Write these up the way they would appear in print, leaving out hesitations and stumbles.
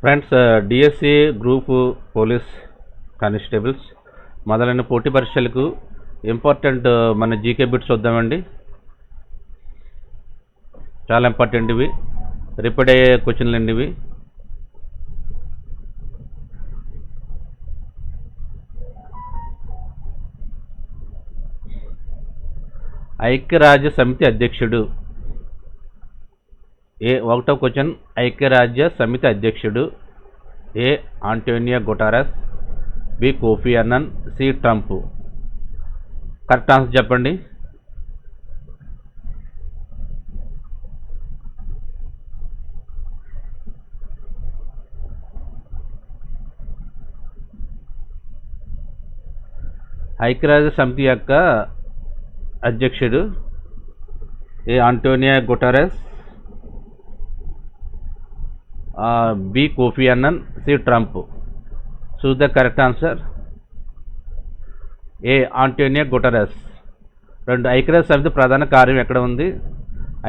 Friends, DSC group police constables మొదలైన పోటీ పరీక్షలకు ఇంపార్టెంట్ మన జీకే బిట్స్ చూద్దామండి. చాలా ఇంపార్టెంట్ ఇవి, రిపీట్ అయ్యే క్వశ్చన్లు అండి ఇవి. ఐక్యరాజ్య సమితి అధ్యక్షుడు. ఒకటో క్వశ్చన్, ఐక్యరాజ్య సమితి అధ్యక్షుడు A Antonio Guterres, B Kofi Annan, C Trump. Correct answer చెప్పండి. ఐక్యరాజ్య సమితి యొక్క అధ్యక్షుడు A Antonio Guterres, B Kofi Annan, C Trump. Choose the correct answer. A Antonio Guterres. 2. ఐక్యరాజ్య సమితి ప్రధాన కార్యం ఎక్కడ ఉంది?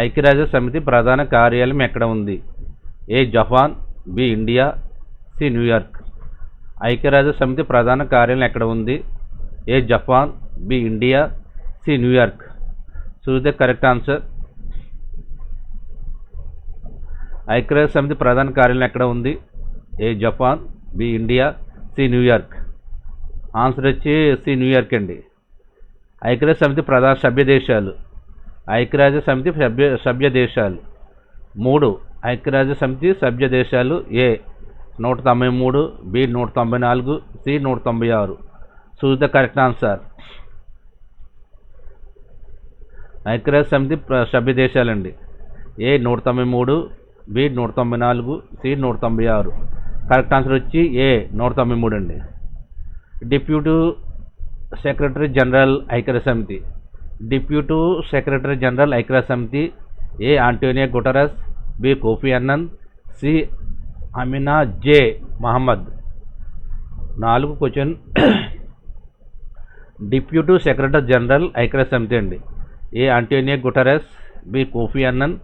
ఐక్యరాజ్య సమితి ప్రధాన కార్యాలయం ఎక్కడ ఉంది? A Japan, B India, C New York. ఐక్యరాజ్య సమితి ప్రధాన కార్యాలయం ఎక్కడ ఉంది? A Japan, B India, C New York. Choose the correct answer. ఐక్యరాజ్య సమితి ప్రధాన కార్యాలయం ఎక్కడ ఉంది? A Japan, B India, C New York. Answer వచ్చి సి న్యూయార్క్ అండి. ఐక్యరాజ్య సమితి ప్రధాన సభ్య దేశాలు. ఐక్యరాజ్య సమితి సభ్య దేశాలు 3. ఐక్యరాజ్య సమితి సభ్య దేశాలు A 193, B 194, C 196. Choose the correct answer. ఐక్యరాజ్య సమితి సభ్య దేశాలండి. A 193, B 194, C 196. Correct answer వచ్చి ఏ 193 అండి. డిప్యూటీ సెక్రటరీ జనరల్ ఐక్యరాజ్య సమితి. డిప్యూటీ సెక్రటరీ జనరల్ ఐక్యరాజ్య సమితి A Antonio Guterres, B Kofi Annan, C Amina J Mohammed. 4 question. Deputy secretary general ఐక్యరాజ్య సమితి అండి. A Antonio Guterres, B Kofi Annan,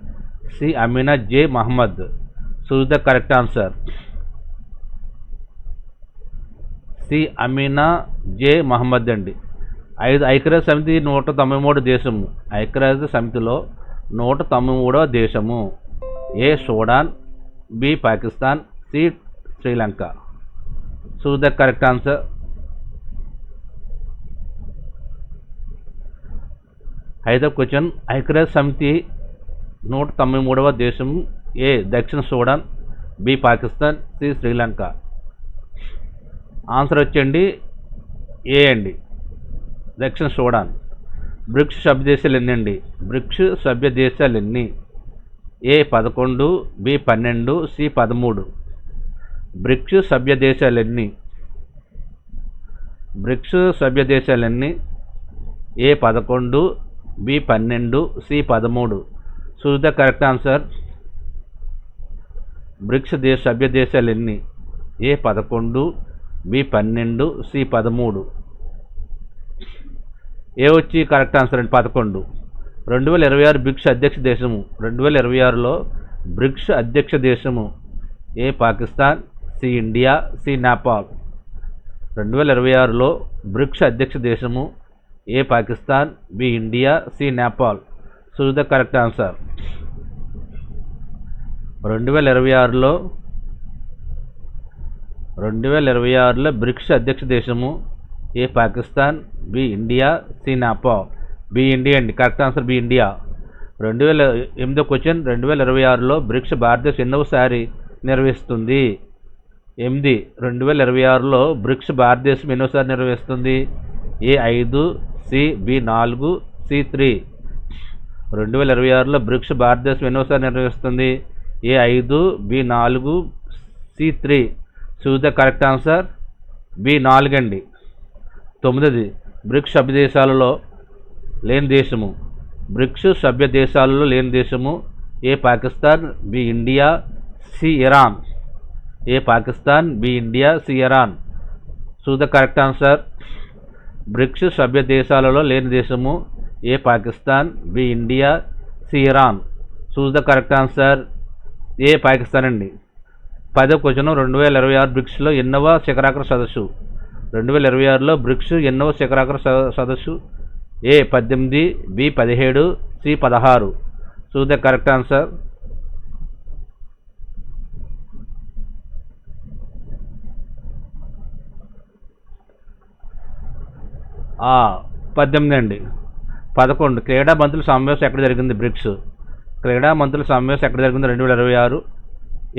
C Amina J Mohammed. Choose the correct answer. C Amina J Mohammed అండి. 5. ఐక్యరాజ్య సమితి 193 దేశము. ఐక్యరాజ్య సమితిలో 193వ దేశము A Sudan, B Pakistan, C Sri Lanka. Choose the correct answer. 5వ క్వశ్చన్. ఐక్యరాజ్య సమితి 193వ దేశం ఏ దక్షిణ Sudan, B Pakistan, C Sri Lanka. Answer వచ్చండి ఏ అండి, దక్షిణ సూడాన్. బ్రిక్స్ సభ్య దేశాలు ఎన్ని అండి? బ్రిక్స్ సభ్య దేశాలు ఎన్ని? A 11, B 12, C 13. బ్రిక్స్ సభ్య దేశాలు ఎన్ని? బ్రిక్స్ సభ్య దేశాలు ఎన్ని? A 11, B 12, C 13. Choose the correct answer. BRICS సభ్య దేశాలు ఎన్ని? A 11, B 12, C 13. ఏ వచ్చి కరెక్ట్ ఆన్సర్ అండి 11. 2026 బ్రిక్స్ అధ్యక్ష దేశము. 2026లో బ్రిక్స్ అధ్యక్ష దేశము A Pakistan, C India, C Nepal. 2026లో బ్రిక్స్ అధ్యక్ష దేశము A Pakistan, B India, C Nepal. Choose the correct answer. 2026లో బ్రిక్స్ అధ్యక్ష దేశము A Pakistan, B India, C Nepal. B India అండి. Correct answer B India. 2008వ క్వశ్చన్. 2026లో బ్రిక్స్ భారతదేశం ఎన్నోసారి నిర్వహిస్తుంది? 8. 2026లో బ్రిక్స్ భారతదేశం ఎన్నోసారి నిర్వహిస్తుంది? A 5, C B 4, C 3. 2026లో బ్రిక్స్ భారతదేశం ఎన్నోసారి నిర్వహిస్తుంది? A 5, B 4, C 3. Choose the correct answer. B 4 అండి. 9. బ్రిక్స్ సభ్య దేశాలలో లేని దేశము. బ్రిక్స్ సభ్య దేశాలలో లేని దేశము A Pakistan, B India, C Iran. A Pakistan, B India, C Iran. Choose the correct answer. BRICS సభ్య దేశాలలో లేని దేశము A Pakistan, B India, C Iran. Choose the correct answer. A Pakistan అండి. 10వ క్వశ్చన్ 2026 బ్రిక్స్లో ఎన్నవ శిఖరాగ్ర సదస్సు? 2026లో బ్రిక్స్ ఎన్నవ శిఖరాగ్ర సదస్సు? A 18, B 17, C 16. Choose the correct answer. A 18 అండి. 11 క్రీడా మంత్రుల సమావేశం ఎక్కడ జరిగింది? బ్రిక్స్ క్రీడా మంత్రుల సమావేశం ఎక్కడ జరిగింది 2026?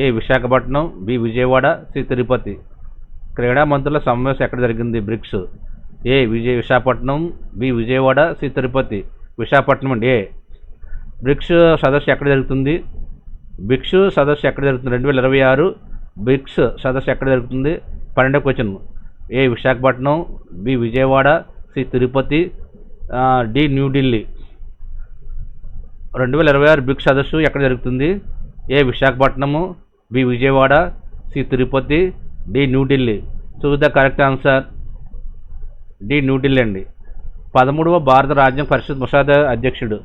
ఏ విశాఖపట్నం, బి విజయవాడ, సి తిరుపతి. క్రీడా మంత్రుల సమావేశం ఎక్కడ జరిగింది? బ్రిక్స్ ఏ విశాఖపట్నం, బి విజయవాడ, సి తిరుపతి. విశాఖపట్నం అండి. ఏ బ్రిక్స్ సదస్సు ఎక్కడ జరుగుతుంది? బ్రిక్స్ సదస్సు ఎక్కడ జరుగుతుంది 2026? బ్రిక్స్ సదస్సు ఎక్కడ జరుగుతుంది? 12వ question. A Visakhapatnam, B Vijayawada, C Tirupati, D New Delhi. 2026 BRICS సదస్సు ఎక్కడ జరుగుతుంది? A Visakhapatnam, B Vijayawada, C Tirupati, D New Delhi. Choose the correct answer. D New Delhi అండి. 13వ భారత రాజ్యాంగ పరిషత్ ముసాదా అధ్యక్షుడు.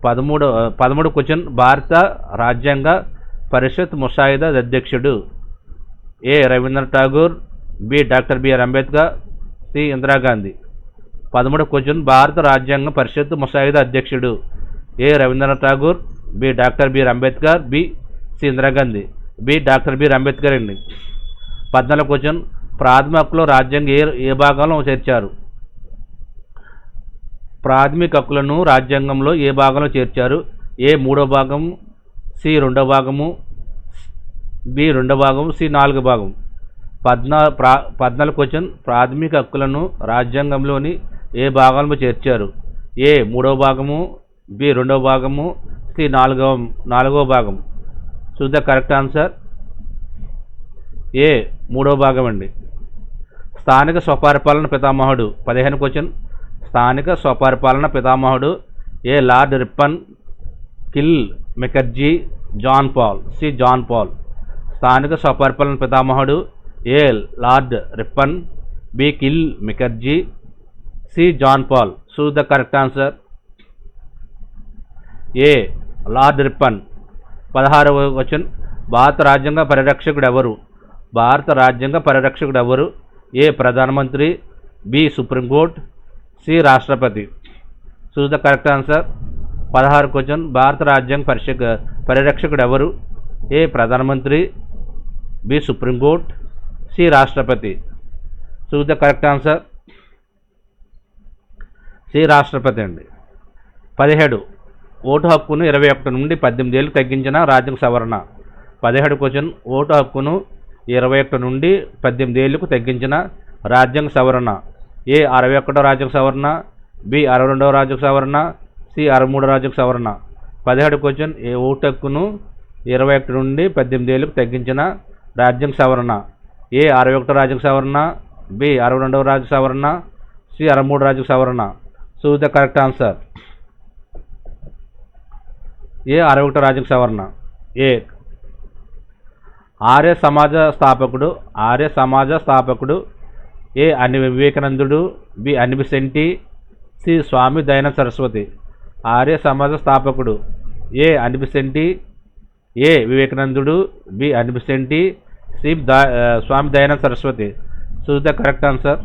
13 క్వశ్చన్. భారత రాజ్యాంగ పరిషత్ ముసాయిదా అధ్యక్షుడు. A Rabindranath Tagore, B doctor BR Ambedkar, C Indira Gandhi. 13 question. భారత రాజ్యాంగ పరిషత్ ముసాయిదా అధ్యక్షుడు. A Rabindranath Tagore, B doctor BR Ambedkar, B C Indira Gandhi. B doctor BR Ambedkar అండి. 14 క్వశ్చన్. ప్రాథమిక హక్కులో రాజ్యాంగ ఏ భాగంలో చేర్చారు? ప్రాథమిక హక్కులను రాజ్యాంగంలో ఏ భాగంలో చేర్చారు? ఏ 3వ భాగం, సి 2వ భాగము, బి 2వ భాగం, సి 4వ భాగం. 14 క్వశ్చన్. ప్రాథమిక హక్కులను రాజ్యాంగంలోని ఏ భాగంలో చేర్చారు? ఏ 3వ భాగము, బి 2వ భాగము, సి 4వ భాగం. Choose the correct answer. A 3వ భాగం అండి. స్థానిక స్వపరిపాలన పితామహుడు. 15 క్వశ్చన్. స్థానిక స్వపరిపాలన పితామహుడు. ఏ లార్డ్ రిప్పన్, కిల్ మెకర్జీ, John Paul, C John Paul. స్థానిక స్వపరిపాలన పితామహుడు. ఏ లార్డ్ రిప్పన్, బి కిల్ మెకర్జీ, C John Paul. Choose the correct answer. A lord Ripon. 16వ క్వశ్చన్. భారత రాజ్యాంగ పరిరక్షకుడు ఎవరు? భారత రాజ్యాంగ పరిరక్షకుడు ఎవరు? ఏ ప్రధానమంత్రి, బి సుప్రీంకోర్టు, సి రాష్ట్రపతి. Choose the correct answer. 16 question. భారత రాజ్యాంగ పరిరక్షకుడు ఎవరు? ఏ ప్రధానమంత్రి, బి సుప్రీంకోర్టు, సి రాష్ట్రపతి. Choose the correct answer. C రాష్ట్రపతి అండి. 17 ఓటు హక్కును 21 నుండి 18 ఏళ్ళకు తగ్గించిన రాజ్యాంగ సవరణ. 17 క్వశ్చన్. ఓటు హక్కును 21 నుండి 18 ఏళ్ళకు తగ్గించిన రాజ్యాంగ సవరణ. ఏ 61వ రాజ్యాంగ సవరణ, బి 62వ రాజ్యాంగ సవరణ, సి 63వ రాజ్యాంగ సవరణ. 17 క్వశ్చన్. ఏ ఓటు హక్కును 21 నుండి 18 ఏళ్ళకు తగ్గించిన రాజ్యాంగ సవరణ. ఏ 61వ రాజ్యాంగ సవరణ, బి 62వ రాజ్యాంగ సవరణ, సి 63వ రాజ్యాంగ సవరణ. Choose the correct answer. A 61వ రాజ్యాంగ సవరణ. ఏ ఆర్య సమాజ స్థాపకుడు. ఆర్య సమాజ స్థాపకుడు. ఏ వివేకానందుడు, బి అనిబిసెంటి, సి స్వామి దయానంద సరస్వతి. ఆర్య సమాజ స్థాపకుడు. ఏ అనిబిసెంటి, ఏ వివేకానందుడు, బి అనిబిసెంటి, C Swami Dayananda Saraswati. Choose the correct answer.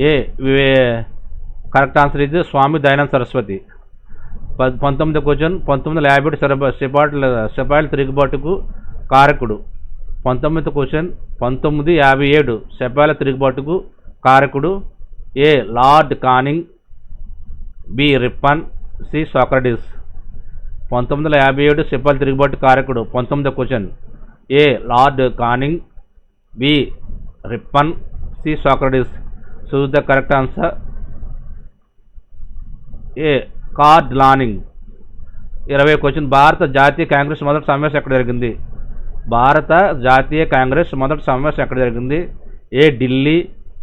A correct answer ఇది స్వామి దయానంద సరస్వతి. 19వ క్వశ్చన్. 1957 సిపాయిల తిరుగుబాటుకు కారకుడు. 19వ క్వశ్చన్. 1957 సిపాయిల తిరుగుబాటుకు కారకుడు. A lord Canning, B Ripon, C Socrates. 1957 సిపాయిల తిరుగుబాటు కారకుడు. 19వ question. A lord Canning, B Ripon, C Socrates. Choose the correct answer. A lord Canning. 20వ క్వశ్చన్. భారత జాతీయ కాంగ్రెస్ మొదటి సమావేశం ఎక్కడ జరిగింది? భారత జాతీయ కాంగ్రెస్ మొదటి సమావేశం ఎక్కడ జరిగింది? A Delhi,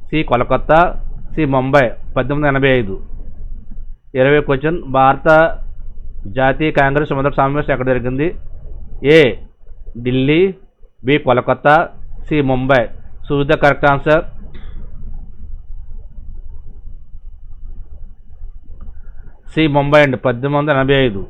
C Kolkata, C Mumbai. 1885. 20వ క్వశ్చన్. భారత జాతీయ కాంగ్రెస్ మొదటి సమావేశం ఎక్కడ జరిగింది? A Delhi, B Kolkata, C Mumbai. Choose the correct answer. C Mumbai అండి. 1885.